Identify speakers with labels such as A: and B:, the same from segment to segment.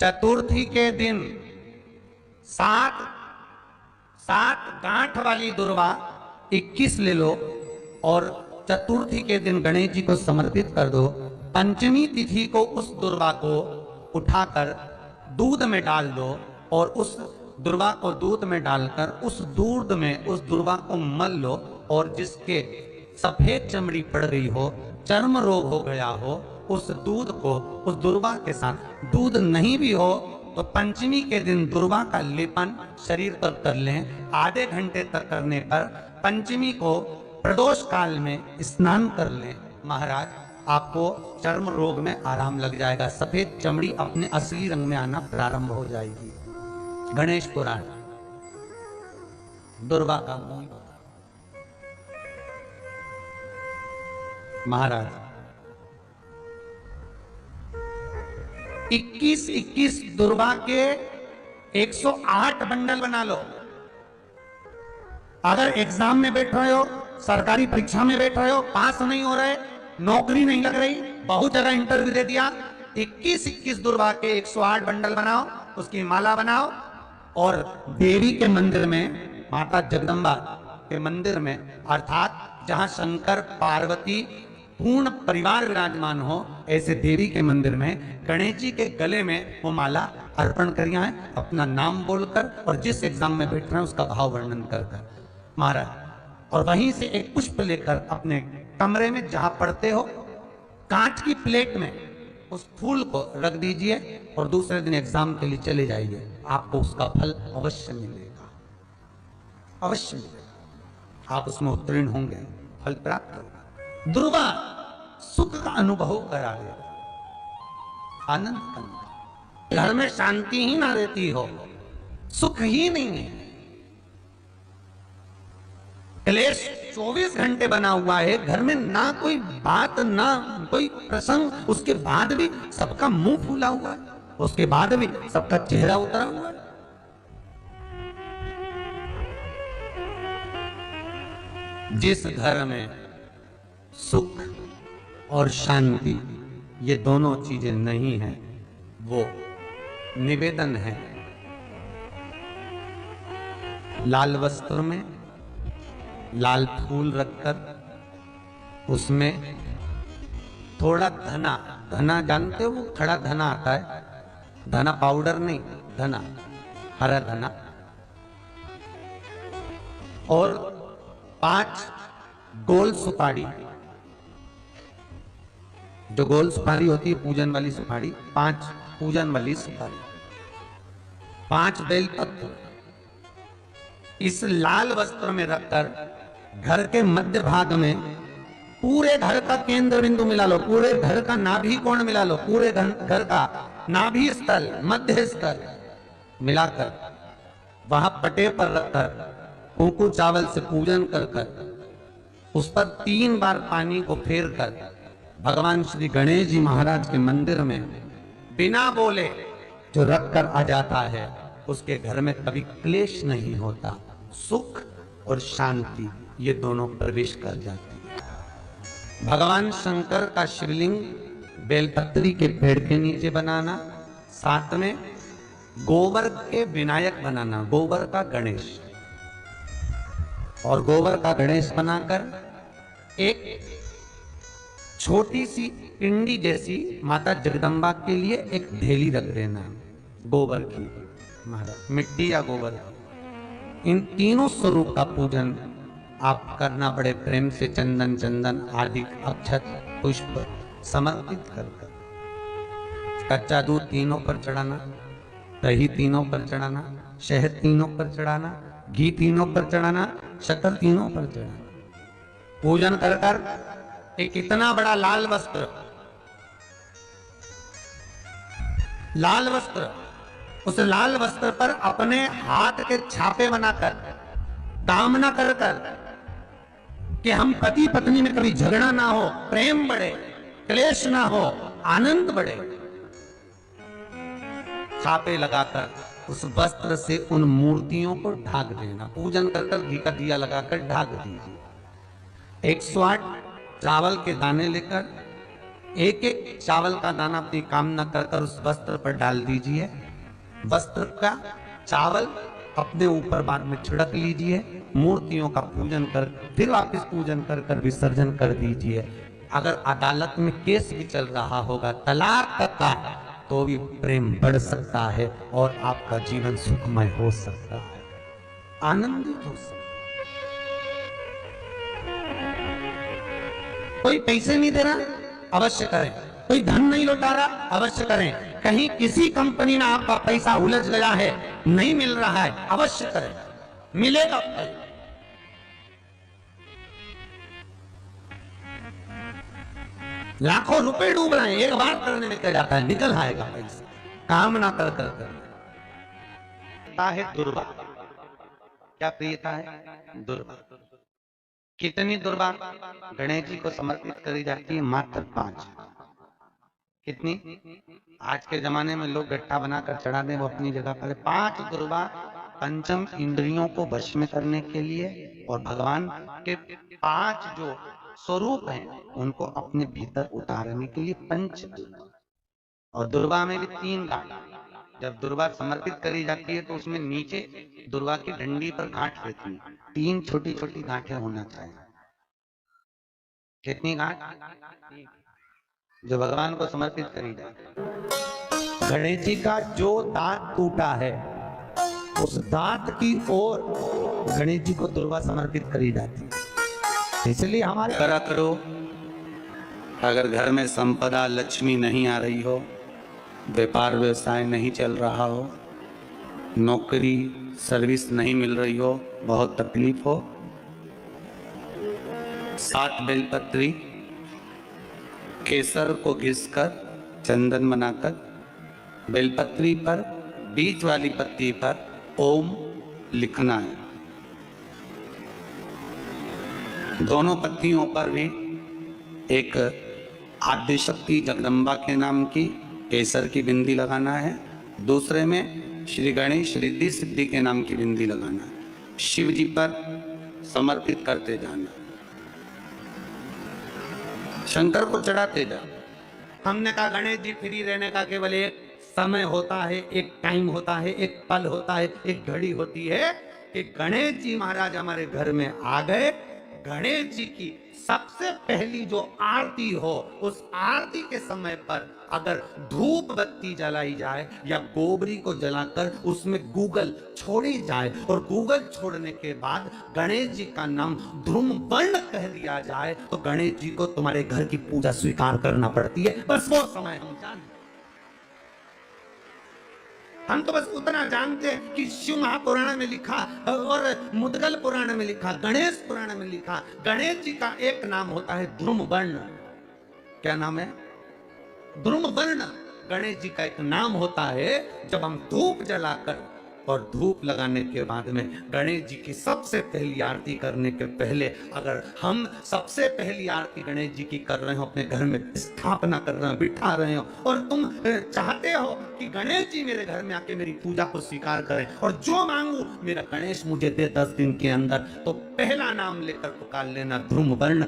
A: चतुर्थी के दिन सात गांठ वाली दुर्वा 21 ले लो और चतुर्थी के दिन गणेश जी को समर्पित कर दो। पंचमी तिथि को उस दुर्वा को उठाकर दूध में डाल दो और उस दुर्वा को दूध में डालकर उस दूध में उस दुर्वा को मल लो और जिसके सफेद चमड़ी पड़ गई हो, चर्म रोग हो गया हो, उस दूध को उस दुर्वा के साथ, दूध नहीं भी हो तो पंचमी के दिन दुर्वा का लेपन शरीर पर कर लें। आधे घंटे तक करने पर पंचमी को प्रदोष काल में स्नान कर लें। महाराज आपको चर्म रोग में आराम लग जाएगा, सफेद चमड़ी अपने असली रंग में आना प्रारंभ हो जाएगी। गणेश पुराण दुर्वा का मूल महाराज 21 दुर्वा के 108 बंडल बना लो। अगर एग्जाम में बैठ रहे हो, सरकारी परीक्षा में बैठ रहे हो, पास नहीं हो रहे, नौकरी नहीं लग रही, बहुत जगह इंटरव्यू दे दिया, 21 दुर्वा के 108 बंडल बनाओ, उसकी माला बनाओ और देवी के मंदिर में, माता जगदम्बा के मंदिर में, अर्थात जहां शंकर पार्वती पूर्ण परिवार विराजमान हो, ऐसे देवी के मंदिर में गणेश जी के गले में वो माला अर्पण करिए है, अपना नाम बोलकर और जिस एग्जाम में बैठ रहे हैं उसका भाव वर्णन कर महाराज, और वहीं से एक पुष्प लेकर अपने कमरे में जहां पढ़ते हो कांच की प्लेट में उस फूल को रख दीजिए और दूसरे दिन एग्जाम के लिए चले जाइए। आपको उसका फल अवश्य मिलेगा, अवश्य मिलेगा, आप उसमें उत्तीर्ण होंगे, फल प्राप्त होगा। दुर्वा सुख का अनुभव करा दे, आनंद करना, घर में शांति ही ना रहती हो, सुख ही नहीं है, क्लेश 24 घंटे बना हुआ है, घर में ना कोई बात ना कोई प्रसंग, उसके बाद भी सबका मुंह फूला हुआ है, उसके बाद भी सबका चेहरा उतरा हुआ है। जिस घर में सुख और शांति ये दोनों चीजें नहीं है, वो निवेदन है लाल वस्त्र में लाल फूल रखकर उसमें थोड़ा धना, धना जानते हो, वो खड़ा धना आता है, धना पाउडर नहीं, धना, हरा धना, और 5 गोल सुपारी, जो गोल सुपारी होती है पूजन वाली सुपारी, 5 पूजन वाली सुपारी, 5 बेलपत्र इस लाल वस्त्र में रखकर घर के मध्य भाग में पूरे घर का केंद्र बिंदु मिला लो, पूरे घर का नाभि कोण मिला लो, पूरे घर का नाभि स्थल, मध्य स्थल मिलाकर वहां पटे पर रखकर कुंकू चावल से पूजन कर उस पर 3 बार पानी को फेर कर भगवान श्री गणेश जी महाराज के मंदिर में बिना बोले जो रख कर आ जाता है, उसके घर में कभी क्लेश नहीं होता, सुख और शांति ये दोनों प्रवेश कर जाते हैं। भगवान शंकर का शिवलिंग बेलपत्री के पेड़ के नीचे बनाना, साथ में गोबर के विनायक बनाना, गोबर का गणेश, और गोबर का गणेश बनाकर एक छोटी सी पिंडी जैसी माता जगदम्बा के लिए एक ढेली रख देना गोबर की, महाराज मिट्टी या गोबर, इन तीनों स्वरूप का पूजन आप करना बड़े प्रेम से, चंदन चंदन आदि अक्षत पुष्प समर्पित कर कच्चा दूध तीनों पर चढ़ाना, दही तीनों पर चढ़ाना, शहद तीनों पर चढ़ाना, घी तीनों पर चढ़ाना, शक्कर तीनों पर चढ़ाना, पूजन कर कर एक इतना बड़ा लाल वस्त्र, लाल वस्त्र, उस लाल वस्त्र पर अपने हाथ के छापे बनाकर कामना कर कर कि हम पति पत्नी में कभी झगड़ा ना हो, प्रेम बढ़े, क्लेश ना हो, आनंद बढ़े, छापे लगाकर उस वस्त्र से उन मूर्तियों को ढाक देना, पूजन कर कर घी का दिया लगाकर ढाक दीजिए। 108 चावल के दाने लेकर एक एक चावल का दाना अपनी कामना कर कर उस वस्त्र पर डाल दीजिए। वस्त्र का चावल अपने ऊपर बाद में छिड़क लीजिए। मूर्तियों का पूजन कर फिर वापस पूजन कर कर विसर्जन कर दीजिए। अगर अदालत में केस भी चल रहा होगा तलाक तक का, तो भी प्रेम बढ़ सकता है और आपका जीवन सुखमय हो सकता है, आनंदित हो सकता है। कोई पैसे नहीं दे रहा, अवश्य करें। कोई धन नहीं लौटा रहा, अवश्य करें। कहीं किसी कंपनी में आपका पैसा उलझ गया है, नहीं मिल रहा है, अवश्य करें, मिलेगा। लाखों रुपए डूब रहे हैं, एक बार करने में क्या जाता है, निकल आएगा पैसा। काम ना कर कर कर है दुर्वा। क्या प्रियता है? दुर्वा। कितनी दुर्वा गणेश जी को समर्पित करी जाती है? मात्र 5। कितनी? आज के जमाने में लोग गट्टा बनाकर चढ़ा दें, वो अपनी जगह पर। 5 दुर्वा पंचम इंद्रियों को वश में करने के लिए और भगवान के 5 जो स्वरूप हैं उनको अपने भीतर उतारने के लिए पंच दुर्वा। और दुर्वा में भी 3 गांठ। जब दुर्वा समर्पित करी जाती है तो उसमें नीचे दुर्वा की डंडी पर गांठ रहती है, 3 छोटी छोटी गांठें होना चाहिए। कितनी गांठ? जो भगवान को समर्पित करी जाती है। गणेश जी का जो दांत टूटा है उस दांत की ओर गणेश जी को दुर्वा समर्पित करी जाती है। इसलिए हमारे करा करो, अगर घर में संपदा लक्ष्मी नहीं आ रही हो, व्यापार व्यवसाय नहीं चल रहा हो, नौकरी सर्विस नहीं मिल रही हो, बहुत तकलीफ हो, 7 बेलपत्री केसर को घिसकर चंदन बनाकर बेलपत्री पर बीच वाली पत्ती पर ओम लिखना है। दोनों पत्तियों पर भी एक आद्यशक्ति जगदम्बा के नाम की केसर की बिंदी लगाना है, दूसरे में श्री गणेश रिद्धि सिद्धि के नाम की बिंदी लगाना है। शिव जी पर समर्पित करते जाना, शंकर को चढ़ाते जाओ। हमने कहा गणेश जी फ्री रहने का केवल एक समय होता है, एक टाइम होता है, एक पल होता है, एक घड़ी होती है कि गणेश जी महाराज हमारे घर में आ गए। गणेश जी की सबसे पहली जो आरती हो, उस आरती के समय पर अगर धूप बत्ती जलाई जाए या गोबरी को जलाकर उसमें गूगल छोड़ी जाए और गूगल छोड़ने के बाद गणेश जी का नाम ध्रुम वर्ण कह दिया जाए, तो गणेश जी को तुम्हारे घर की पूजा स्वीकार करना पड़ती है। बस वो समय हम जानते, हम तो बस उतना जानते हैं कि शिव महापुराण में लिखा और मुद्गल पुराण में लिखा, गणेश पुराण में लिखा, गणेश जी का एक नाम होता है ध्रुम वर्ण। क्या नाम है? ध्रुम वर्ण गणेश जी का एक नाम होता है। जब हम धूप जलाकर और धूप लगाने के बाद में गणेश जी की सबसे पहली आरती करने के पहले अगर हम सबसे पहली आरती गणेश जी की कर रहे हो, अपने घर में स्थापना कर रहे हो, बिठा रहे हो, और तुम चाहते हो कि गणेश जी मेरे घर में आके मेरी पूजा को स्वीकार करें और जो मांगू मेरा गणेश मुझे दे 10 दिन के अंदर, तो पहला नाम लेकर पुकार लेना ध्रुम वर्ण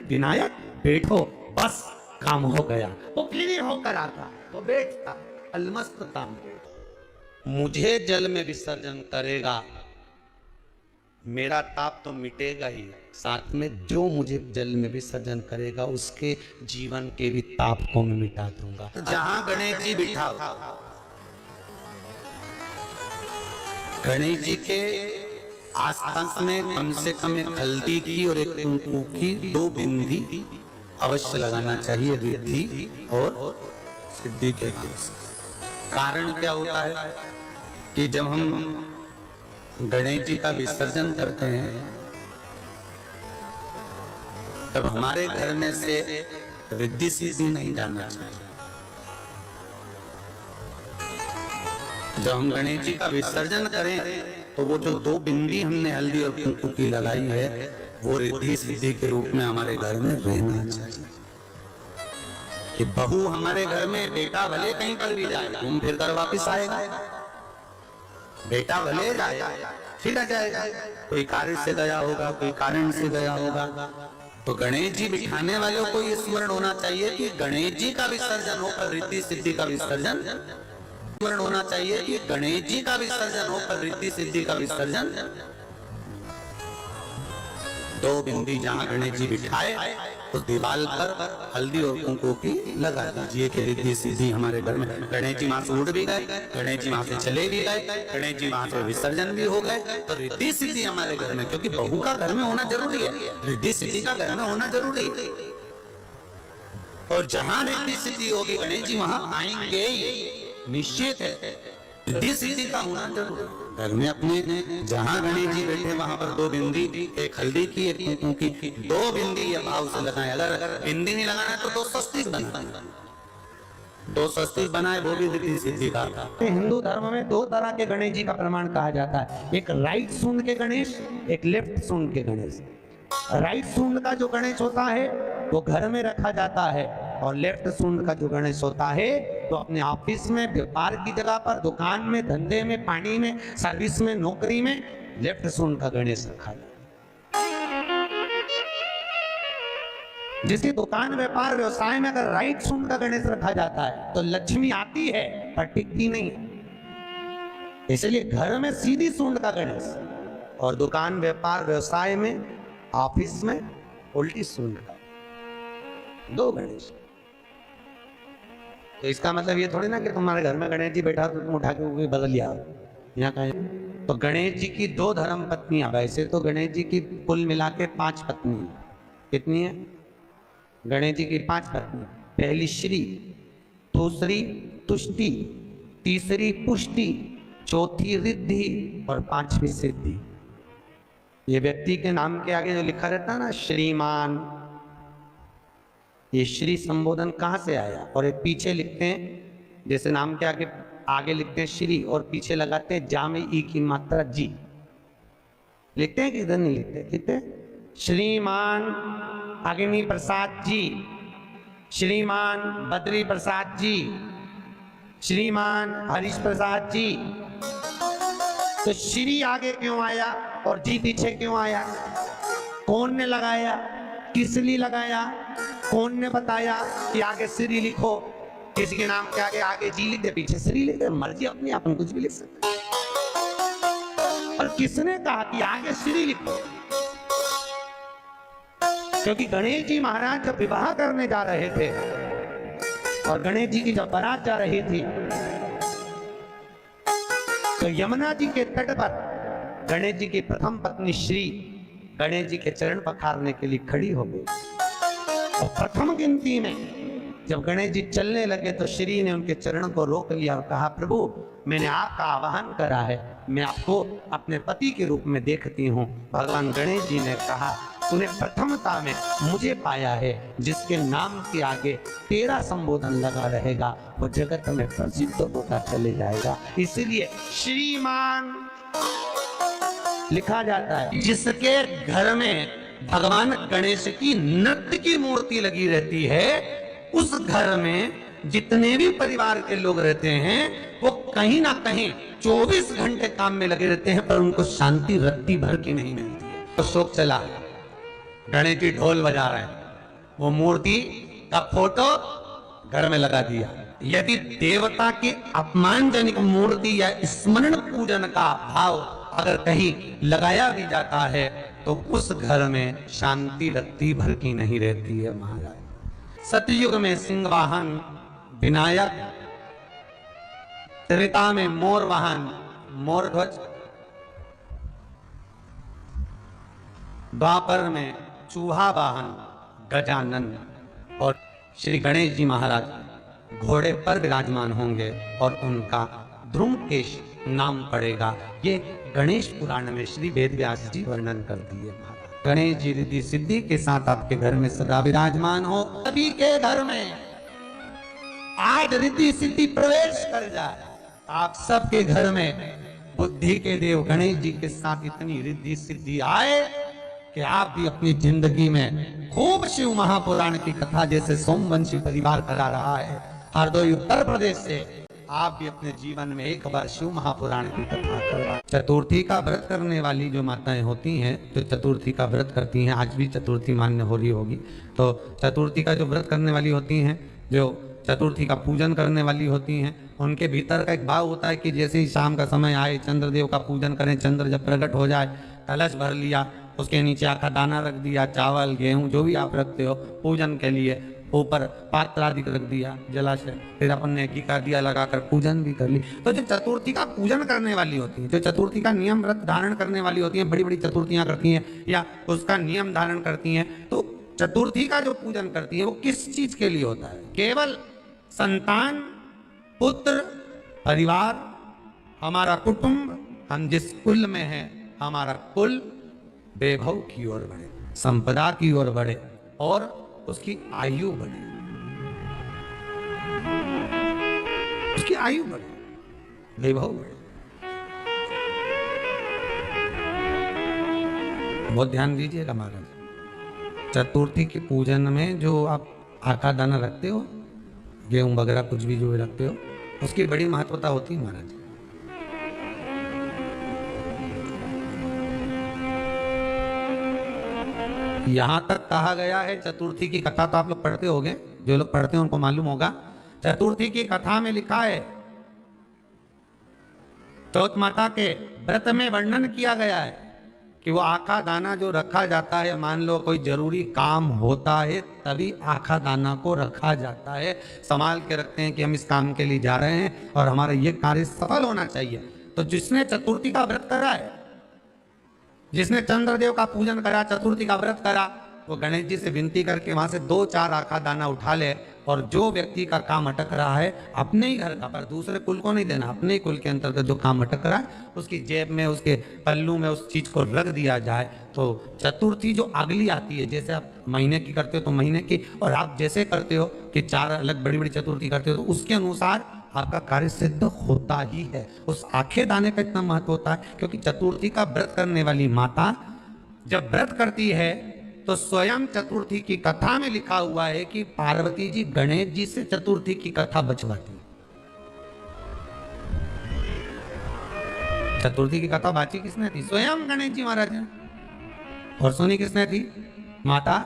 A: विनायक, बैठो, बस काम हो गया। वो फ्री होकर आता, वो बैठता, अलमस्त काम। मुझे जल में विसर्जन करेगा, मेरा ताप तो मिटेगा ही, साथ में जो मुझे जल में विसर्जन करेगा उसके जीवन के भी ताप को मैं मिटा दूंगा। जहां गणेश जी बिठाओ, गणेश जी के आसपास में कम से कम एक हल्दी की और एक कुंकू की 2 बिंदी अवश्य लगाना चाहिए, रिद्धि और सिद्धि के लिए। कारण क्या होता है कि जब हम गणेश जी का विसर्जन करते हैं तब हमारे घर में से रिद्धि सिद्धि नहीं जाना चाहिए। जब हम गणेश जी का विसर्जन करें तो वो जो 2 बिंदी हमने हल्दी और कुंकू की लगाई है वो रिद्धि सिद्धि के रूप में हमारे घर में रहना चाहिए। कि बहू हमारे घर में, बेटा भले कहीं पर भी जाए घूम फिर कर वापिस आएगा, बेटा भले जाए फिर आ जाएगा, कोई कार्य से गया होगा, कोई कारण से गया होगा, तो गणेश जी बिठाने वालों को ये स्मरण होना चाहिए कि गणेश जी का विसर्जन हो पर रिद्धि सिद्धि का विसर्जन स्मरण होना चाहिए कि गणेश जी का विसर्जन हो पर रिद्धि सिद्धि का विसर्जन। दो बिंदी जहां गणेश जी बिठाए उस दीवाल पर हल्दी और कुंकू की लगा दीजिए कि रिद्धि सिद्धि हमारे घर में। गणेश जी वहां से उठ भी गए, गणेश जी वहां से चले भी गए, गणेश जी वहां से विसर्जन भी हो गए, तो रिद्धि सिद्धि हमारे घर में, क्योंकि बहू का घर में होना जरूरी है, रिद्धि सिद्धि का घर में होना जरूरी है। और जहां रिद्धि सिद्धि होगी गणेश जी वहां आएंगे, निश्चित है रिद्धि सिद्धि का होना जरूरी है। घर में अपने जहां गणेश जी बैठे वहां पर दो बिंदी, एक हल्दी की एक कुंकू की, दो बिंदी या भाव से लगाए। अगर बिंदी नहीं लगाना तो दो स्वस्तिक बनाए, दो स्वस्तिक बनाए, वो भी रिद्धि सिद्धि का। हिंदू धर्म में दो तरह के गणेश जी का प्रमाण कहा जाता है, एक राइट सूंड के गणेश, एक लेफ्ट सूंड के गणेश। राइट सूंड का जो गणेश होता है वो घर में रखा जाता है, और लेफ्ट सूंड का जो गणेश होता है तो अपने ऑफिस में, व्यापार की जगह पर, दुकान में, धंधे में, पानी में, सर्विस में, नौकरी में लेफ्ट सूंड का गणेश रखा जाता है। जिसकी दुकान, व्यापार, व्यवसाय में अगर राइट सूंड का गणेश रखा जाता है तो लक्ष्मी आती है पर टिकती नहीं। इसलिए घर में सीधी सूंड का गणेश, और दुकान, व्यापार, व्यवसाय में, ऑफिस में उल्टी सूंड का, दो गणेश। तो इसका मतलब ये थोड़ी ना कि तुम्हारे घर में गणेश जी बैठा तो तुम उठा के ऊपर बदल लिया यहाँ कहें। तो गणेश जी की दो धर्म पत्नियां, वैसे तो गणेश जी की कुल मिला के 5 पत्नी है। कितनी है? गणेश जी की 5 पत्नी। पहली श्री, दूसरी तुष्टि, तीसरी पुष्टि, चौथी रिद्धि और 5वीं सिद्धि। ये व्यक्ति के नाम के आगे जो लिखा रहता है ना श्रीमान, ये श्री संबोधन कहाँ से आया? और एक पीछे लिखते हैं, जैसे नाम के आगे लिखते हैं श्री और पीछे लगाते हैं जा में ई की मात्रा जी। लिखते हैं कि इधर नहीं लिखते? लिखते श्रीमान अग्नि प्रसाद जी, श्रीमान बद्री प्रसाद जी, श्रीमान हरीश प्रसाद जी। तो श्री आगे क्यों आया और जी पीछे क्यों आया? कौन ने लगाया? किस लिए लगाया? कौन ने बताया कि आगे श्री लिखो? किसी के नाम के आगे जी लिख दे, पीछे श्री लिख दे, मर्जी अपनी, अपन कुछ भी लिख सकते। और किसने कहा कि आगे श्री लिखो? क्योंकि गणेश जी महाराज जब विवाह करने जा रहे थे और गणेश जी की जब बारात जा रही थी तो यमुना जी के तट पर गणेश जी की प्रथम पत्नी श्री गणेश जी के चरण पखारने के लिए खड़ी हो गई। और प्रथम गिनती में जब गणेश जी चलने लगे तो श्री ने उनके चरण को रोक लिया और कहा, प्रभु मैंने आपका आवाहन करा है, मैं आपको अपने पति के रूप में देखती हूँ। भगवान गणेश जी ने कहा, तूने प्रथमता में मुझे पाया है, जिसके नाम के आगे तेरा संबोधन लगा रहेगा वो जगत में प्रसिद्ध होता चले जाएगा। इसलिए श्रीमान लिखा जाता है। जिसके घर में भगवान गणेश की नृत्य की मूर्ति लगी रहती है, उस घर में जितने भी परिवार के लोग रहते हैं वो कहीं ना कहीं 24 घंटे काम में लगे रहते हैं, पर उनको शांति रत्ती भर की नहीं मिलती है। तो शोक चला, गणेश जी ढोल बजा रहे हैं, वो मूर्ति का फोटो घर में लगा दिया। यदि देवता की अपमानजनक मूर्ति या स्मरण पूजन का भाव अगर कहीं लगाया भी जाता है तो उस घर में शांति रत्ती भर की नहीं रहती है महाराज। सतयुग में सिंह वाहन विनायक, त्रेता में मोर वाहन मोर ध्वज, द्वापर में चूहा वाहन गजानन, और श्री गणेश जी महाराज घोड़े पर विराजमान होंगे और उनका ध्रुमकेश नाम पड़ेगा। ये गणेश पुराण में श्री वेदव्यास जी वर्णन कर दिए। गणेश जी रिद्धि सिद्धि के साथ आपके घर में सदा विराजमान हो। सभी के घर में आज रिद्धि सिद्धि प्रवेश कर जाए। आप सबके घर में बुद्धि के देव गणेश जी के साथ इतनी रिद्धि सिद्धि आए कि आप भी अपनी जिंदगी में खूब शिव महापुराण की कथा जैसे सोमवंशी परिवार करा रहा है, हरदोई उत्तर प्रदेश से आप भी अपने जीवन में एक बार शिव महापुराण की कथा करवा। चतुर्थी का व्रत करने वाली जो माताएं होती हैं, जो चतुर्थी का व्रत करती हैं, आज भी चतुर्थी मान्य हो रही होगी, तो चतुर्थी का जो व्रत करने वाली होती हैं, जो चतुर्थी का पूजन करने वाली होती हैं, उनके भीतर का एक भाव होता है कि जैसे ही शाम का समय आए चंद्रदेव का पूजन करें, चंद्र जब प्रकट हो जाए, कलश भर लिया, उसके नीचे आखा दाना रख दिया, चावल गेहूं जो भी आप रखते हो पूजन के लिए, ऊपर पात्र आदि रख दिया जलाशय, फिर अपन ने घी का दिया लगाकर पूजन भी कर ली। तो जो चतुर्थी का पूजन करने वाली होती है, जो चतुर्थी का नियम व्रत धारण करने वाली होती है, बड़ी बड़ी चतुर्थियां करती हैं या उसका नियम धारण करती हैं, तो चतुर्थी का जो पूजन करती है वो किस चीज के लिए होता है? केवल संतान, पुत्र, परिवार, हमारा कुटुंब, हम जिस कुल में हैं, हमारा कुल वैभव की ओर बढ़े, संपदा की ओर बढ़े और उसकी आयु बढ़े, उसकी आयु बढ़े, वैभव बढ़े। बहुत ध्यान दीजिएगा महाराज, चतुर्थी के पूजन में जो आप आका दाना रखते हो, गेहूं वगैरह कुछ भी जो भी रखते हो, उसकी बड़ी महत्वता होती है महाराज। यहां तक कहा गया है, चतुर्थी की कथा तो आप लोग पढ़ते होंगे, जो लोग पढ़ते हैं उनको मालूम होगा, चतुर्थी की कथा में लिखा है, चौथ माता के व्रत में वर्णन किया गया है कि वो आखा दाना जो रखा जाता है, मान लो कोई जरूरी काम होता है तभी आखा दाना को रखा जाता है, संभाल के रखते हैं कि हम इस काम के लिए जा रहे हैं और हमारा ये कार्य सफल होना चाहिए। तो जिसने चतुर्थी का व्रत करा है, जिसने चंद्रदेव का पूजन करा, चतुर्थी का व्रत करा, वो गणेश जी से विनती करके वहां से 2-4 आखा दाना उठा ले, और जो व्यक्ति का काम अटक रहा है अपने ही घर का, पर दूसरे कुल को नहीं देना, अपने ही कुल के अंतर्गत जो काम अटक रहा है उसकी जेब में, उसके पल्लू में उस चीज को रख दिया जाए। तो चतुर्थी जो अगली आती है, जैसे आप महीने की करते हो तो महीने की, और आप जैसे करते हो कि 4 अलग बड़ी बड़ी चतुर्थी करते हो, तो उसके अनुसार आपका कार्य सिद्ध होता ही है। उस आखे दाने का इतना महत्व होता है क्योंकि चतुर्थी का व्रत करने वाली माता जब व्रत करती है तो स्वयं चतुर्थी की कथा में लिखा हुआ है कि पार्वती जी गणेश जी से चतुर्थी की कथा बचवाती। चतुर्थी की कथा बाची किसने थी? स्वयं गणेश जी महाराज ने। और सुनी किसने थी? माता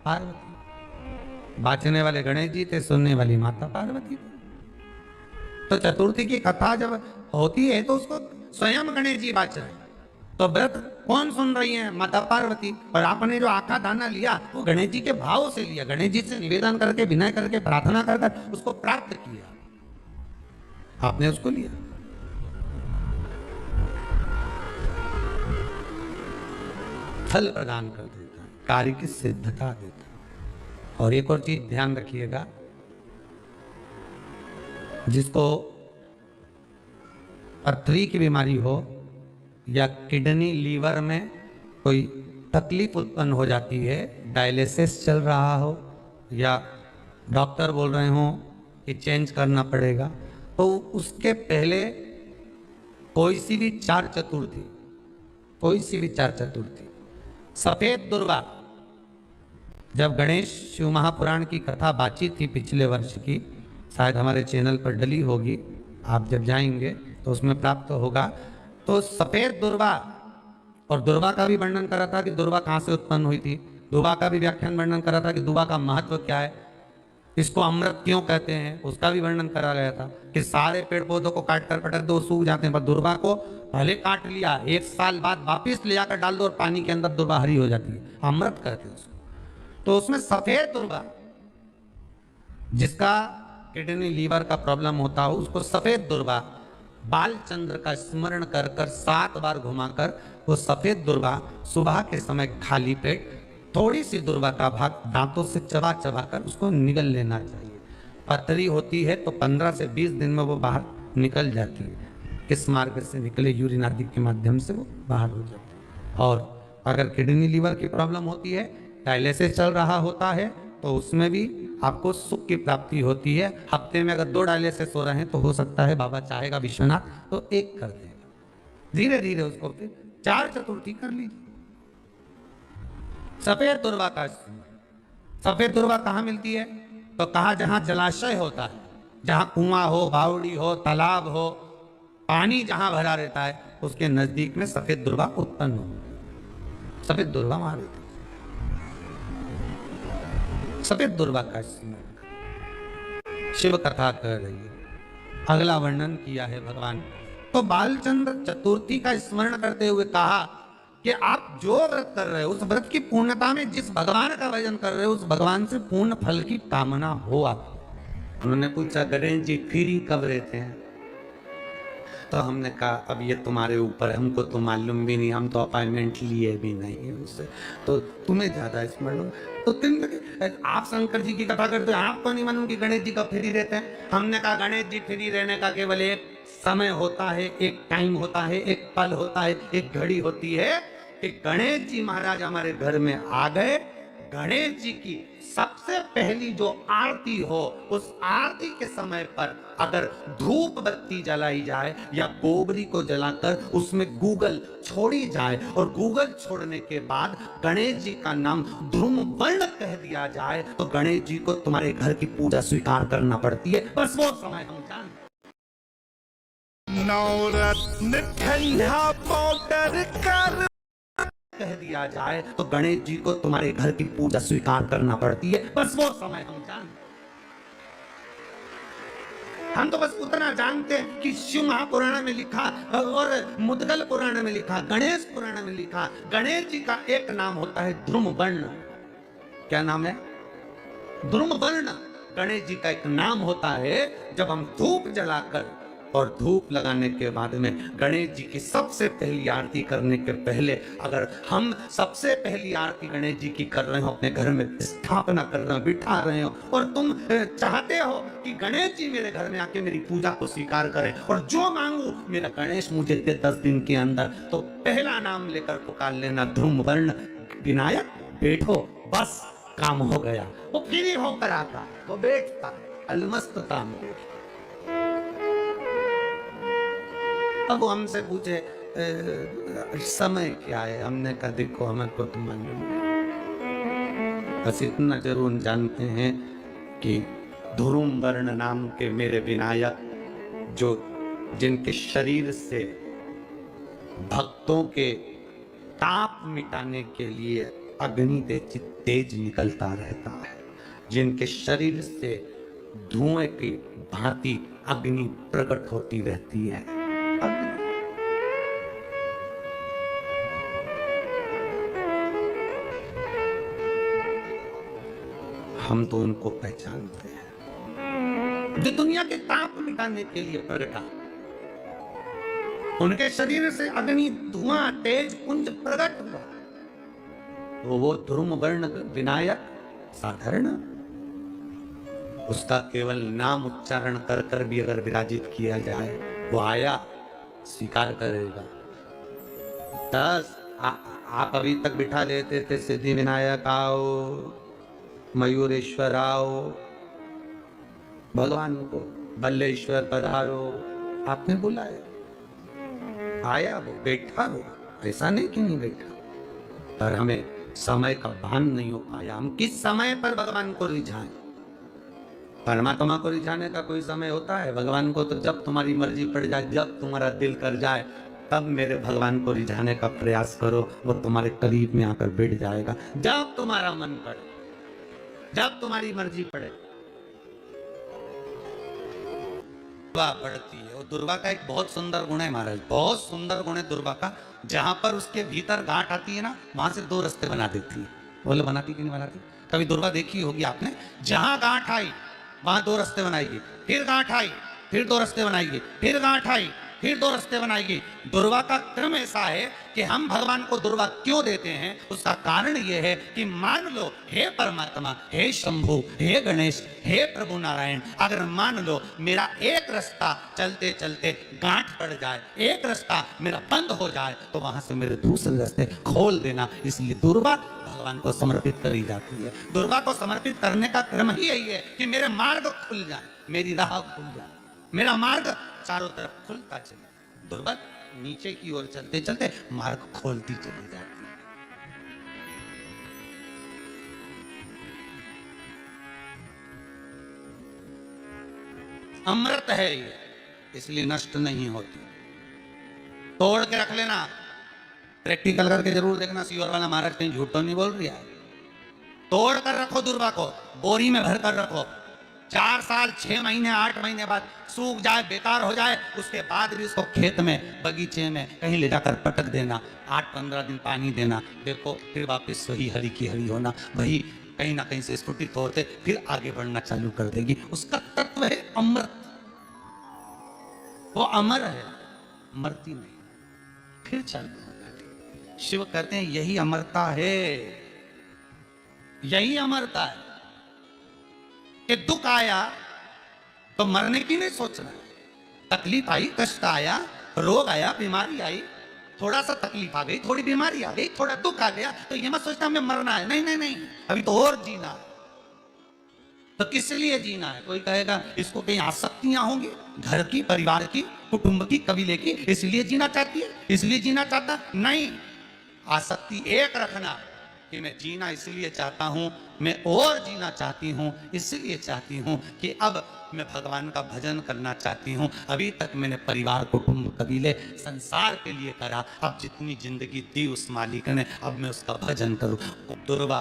A: पार्वती। बाचने वाले गणेश जी थे, सुनने वाली माता पार्वती थी। तो चतुर्थी की कथा जब होती है तो उसको स्वयं गणेश जी बाच रहे हैं, तो व्रत कौन सुन रही है? माता पार्वती। और आपने जो आका दाना लिया वो गणेश जी के भाव से लिया, गणेश जी से निवेदन करके, विनय करके, प्रार्थना कर उसको प्राप्त किया, आपने उसको लिया। फल प्रदान कर देता है, कार्य की सिद्धता देता है। और एक और चीज ध्यान रखिएगा, जिसको पथरी की बीमारी हो या किडनी लीवर में कोई तकलीफ उत्पन्न हो जाती है, डायलिसिस चल रहा हो या डॉक्टर बोल रहे हो कि चेंज करना पड़ेगा, तो उसके पहले कोई सी भी 4 चतुर्थी, कोई सी भी 4 चतुर्थी, सफेद दुर्वा, जब गणेश शिव महापुराण की कथा बातचीत थी पिछले वर्ष की, शायद हमारे चैनल पर डली होगी, आप जब जाएंगे तो उसमें प्राप्त होगा। तो सफेद दुर्वा, और दुर्वा का भी वर्णन करा था कि दुर्वा कहाँ से उत्पन्न हुई थी, दुर्वा का भी व्याख्यान वर्णन करा था कि दुर्वा का महत्व क्या है, इसको अमृत क्यों कहते हैं, उसका भी वर्णन करा गया था कि सारे पेड़ पौधों को काट कर पटक दो, सूख जाते हैं, पर दुर्वा को पहले काट लिया, 1 साल बाद वापिस ले जाकर डाल दो और पानी के अंदर दुर्वा हरी हो जाती है, अमृत कहते हैं उसको। तो उसमें सफेद दुर्वा, जिसका किडनी लीवर का प्रॉब्लम होता हो, उसको सफेद दुर्वा बालचंद्र का स्मरण कर कर 7 बार घुमाकर वो सफेद दुर्वा सुबह के समय खाली पेट थोड़ी सी दुर्वा का भाग दांतों से चबा चबा कर उसको निगल लेना चाहिए। पथरी होती है तो 15 से 20 दिन में वो बाहर निकल जाती है, किस मार्ग से निकले, यूरिन आदि के माध्यम से वो बाहर हो जाती है। और अगर किडनी लीवर की प्रॉब्लम होती है, डायलिसिस चल रहा होता है, तो उसमें भी आपको सुख की प्राप्ति होती है। हफ्ते में अगर 2 डायलिसिस हो रहे हैं तो हो सकता है बाबा चाहेगा विश्वनाथ तो 1 कर देगा, धीरे धीरे उसको फिर 4 चतुर्थी कर लीजिए। सफेद दुर्वा का, सफेद दुर्वा कहाँ मिलती है? तो कहा जहां जलाशय होता है, जहां कुआं हो, बावड़ी हो, तालाब हो, पानी जहां भरा रहता है, उसके नजदीक में सफेद दुर्गा उत्पन्न हो। सफेद दुर्गा वहां रहती है। सफेद दुर्गा का स्मरण शिव कथा कह रही है, अगला वर्णन किया है भगवान। तो बालचंद्र चतुर्थी का स्मरण करते हुए कहा कि आप जो व्रत कर रहे हो, उस व्रत की पूर्णता में जिस भगवान का भजन कर रहे हो, उस भगवान से पूर्ण फल की कामना हो आप। उन्होंने पूछा, गणेश जी फ्री कब रहते हैं? तो हमने कहा अब ये तुम्हारे ऊपर, हमको तो मालूम भी नहीं, हम तो अपॉइंटमेंट लिए भी नहीं है उससे, तो तुम्हें ज्यादा स्मरण। तो आप शंकर जी की कथा करते हो, आपको नहीं मालूम कि गणेश जी कब फ्री रहते हैं? हमने कहा गणेश जी फ्री रहने का केवल एक समय होता है, एक टाइम होता है, एक पल होता है, एक घड़ी होती है कि गणेश जी महाराज हमारे घर में आ गए। गणेश जी की सबसे पहली जो आरती हो, उस आरती के समय पर अगर धूप बत्ती जलाई जाए या गोबरी को जलाकर उसमें गूगल छोड़ी जाए और गूगल छोड़ने के बाद गणेश जी का नाम ध्रुम वर्ण कह दिया जाए, तो गणेश जी को तुम्हारे घर की पूजा स्वीकार करना पड़ती है। बस वो समय हम जानते। नवरत्न ठंडा पाउडर कर कह दिया जाए तो गणेश जी को तुम्हारे घर की पूजा स्वीकार करना पड़ती है। बस वो समय हम जानते। हम तो बस उतना जानते हैं कि शिव महापुराण में लिखा और मुद्गल पुराण में लिखा, गणेश पुराण में लिखा, गणेश जी का एक नाम होता है ध्रुम वर्ण। क्या नाम है? ध्रुम वर्ण। गणेश जी का एक नाम होता है। जब हम धूप जलाकर और धूप लगाने के बाद में गणेश जी की सबसे पहली आरती करने के पहले अगर हम सबसे पहली आरती गणेश जी की कर रहे हो, अपने घर में स्थापना कर रहे हो, बिठा रहे हो, और तुम चाहते हो कि गणेश जी मेरे घर में आके मेरी पूजा को स्वीकार करें और जो मांगू मेरा गणेश मुझे दे 10 दिन के अंदर, तो पहला नाम लेकर पुकार लेना ध्रुम वर्ण विनायक, बैठो, बस काम हो गया। वो फ्री होकर आता, वो बैठता अलमस्तता में। अब वो हमसे पूछे समय क्या है? हमने कहा देखो हमें को तो मालूम नहीं, बस इतना जरूर जानते हैं कि ध्रुम वर्ण नाम के मेरे विनायक, जो जिनके शरीर से भक्तों के ताप मिटाने के लिए अग्नि तेज निकलता रहता है, जिनके शरीर से धुएं की भांति अग्नि प्रकट होती रहती है। हम तो उनको पहचानते हैं जो दुनिया के ताप मिटाने के लिए प्रगटा। उनके शरीर से अग्नि धुआं तेज पुंज प्रकट हुआ, तो वो ध्रुम वर्ण विनायक साधारण, उसका केवल नाम उच्चारण कर कर भी अगर विराजित किया जाए, वो आया स्वीकार करेगा। 10 आप अभी तक बिठा लेते थे सिद्धि विनायक आओ, मयूरेश्वर आओ, भगवान को बल्लेश्वर पधारो, आपने बुलाया, आया वो, बैठा वो, ऐसा नहीं कि नहीं बैठा, पर हमें समय का भान नहीं हो पाया। हम किस समय पर भगवान को रिझाएं? परमात्मा को रिझाने का कोई समय होता है? भगवान को तो जब तुम्हारी मर्जी पड़ जाए, जब तुम्हारा दिल कर जाए, तब मेरे भगवान को रिझाने का प्रयास करो, वो तुम्हारे करीब में आकर बैठ जाएगा। जब तुम्हारा मन पड़े, जब तुम्हारी मर्जी पड़े। दुर्वा पड़ती है, और दुर्वा का एक बहुत सुंदर गुण है महाराज, बहुत सुंदर गुण है दुर्वा का। जहां पर उसके भीतर गांठ आती है ना, वहां से 2 रास्ते बना देती है। बोले बनाती कि नहीं बनाती? कभी दुर्वा देखी होगी आपने? जहां गांठ आई वहां 2 रास्ते बनाएगी, फिर गांठ आई, फिर 2 रास्ते बनाएगी, फिर गांठ आई, फिर 2 रास्ते बनाएगी। दुर्वा का क्रम ऐसा है कि हम भगवान को दुर्वा क्यों देते हैं? उसका कारण यह है कि मान लो हे परमात्मा, हे शंभु, हे गणेश, हे प्रभु नारायण, अगर मान लो मेरा एक रास्ता चलते चलते गांठ पड़ जाए, एक रास्ता मेरा बंद हो जाए, तो वहां से मेरे दूसरे रास्ते खोल देना। इसलिए दुर्वा भगवान को समर्पित करी जाती है। दुर्वा को समर्पित करने का क्रम ही यही है कि मेरे मार्ग खुल जाए, मेरी राह खुल जाए, मेरा मार्ग चारों तरफ खुलता चले। दुर्वा नीचे की ओर चलते चलते मार्ग खोलती चली जाती है। अमृत है ये, इसलिए नष्ट नहीं होती। तोड़ के रख लेना, प्रैक्टिकल करके जरूर देखना, सीवर वाला महाराज कहीं झूठ तो नहीं बोल रही है। तोड़ कर रखो दुर्वा को, बोरी में भर कर रखो, 4 साल 6 महीने 8 महीने बाद सूख जाए, बेकार हो जाए, उसके बाद भी उसको खेत में बगीचे में कहीं ले जाकर पटक देना, 8-15 दिन पानी देना, देखो फिर वापस वही हरी की हरी होना, वही कहीं ना कहीं से स्फुटित होते फिर आगे बढ़ना चालू कर देगी। उसका तत्व है अमृत, वो अमर है, मरती नहीं, फिर चालू हो जाती। शिव कहते हैं यही अमरता है, यही अमरता है कि दुख आया तो मरने की नहीं सोचना, तकलीफ आई, कष्ट आया, रोग आया, बीमारी आई, थोड़ा सा तकलीफ आ गई, थोड़ी बीमारी आ गई, थोड़ा दुख आ गया, तो ये मत सोचना हमें मरना है, नहीं नहीं नहीं, अभी तो और जीना। तो किस लिए जीना है? कोई कहेगा इसको कहीं आसक्तियां होंगी, घर की, परिवार की, कुटुंब की, कबीले की, इसलिए जीना चाहती है, इसलिए जीना चाहता नहीं। आसक्ति एक रखना कि मैं जीना इसलिए चाहता हूं, मैं और जीना चाहती हूं, इसलिए चाहती हूं कि अब मैं भगवान का भजन करना चाहती हूं। अभी तक मैंने परिवार, कुटुंब, कबीले, संसार के लिए करा, अब जितनी जिंदगी दी उस मालिक ने, अब मैं उसका भजन करूं। दुर्वा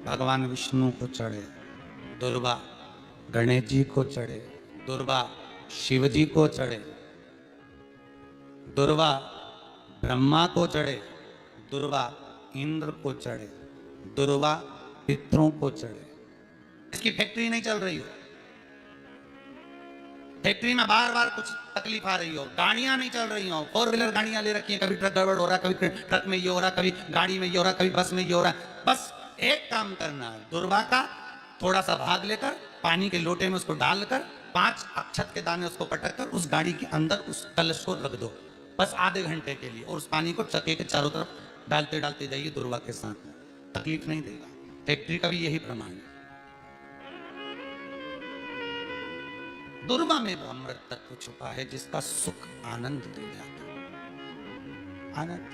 A: भगवान विष्णु को चढ़े, दुर्वा गणेश जी को चढ़े, दुर्वा शिव जी को चढ़े, दुर्वा ब्रह्मा को चढ़े, दुर्वा इंद्र को चढ़े, दुर्वा पितरों को चढ़े। इसकी फैक्ट्री नहीं चल रही हो, फैक्ट्री में बार बार कुछ तकलीफ आ रही हो, गाड़ियां नहीं चल रही हो, 4 व्हीलर गाड़ियां ले रखी है, कभी ट्रक गड़बड़ हो रहा है, कभी ट्रक में ये हो रहा है, कभी गाड़ी में ये हो रहा है, कभी बस में ये हो रहा है। बस एक काम करना है, दुर्वा का थोड़ा सा भाग लेकर पानी के लोटे में उसको डालकर 5 अक्षत के दाने उसको पटक कर उस गाड़ी के अंदर उस कलश को रख दो, बस आधे घंटे के लिए, और उस पानी को चक्के के चारों तरफ डालते डालते जाइए दुर्वा के साथ में, तकलीफ नहीं देगा। फैक्ट्री का भी यही प्रमाण है। दुर्वा में वो अमृत तत्व छुपा है जिसका सुख आनंद दे जाता है, आनंद।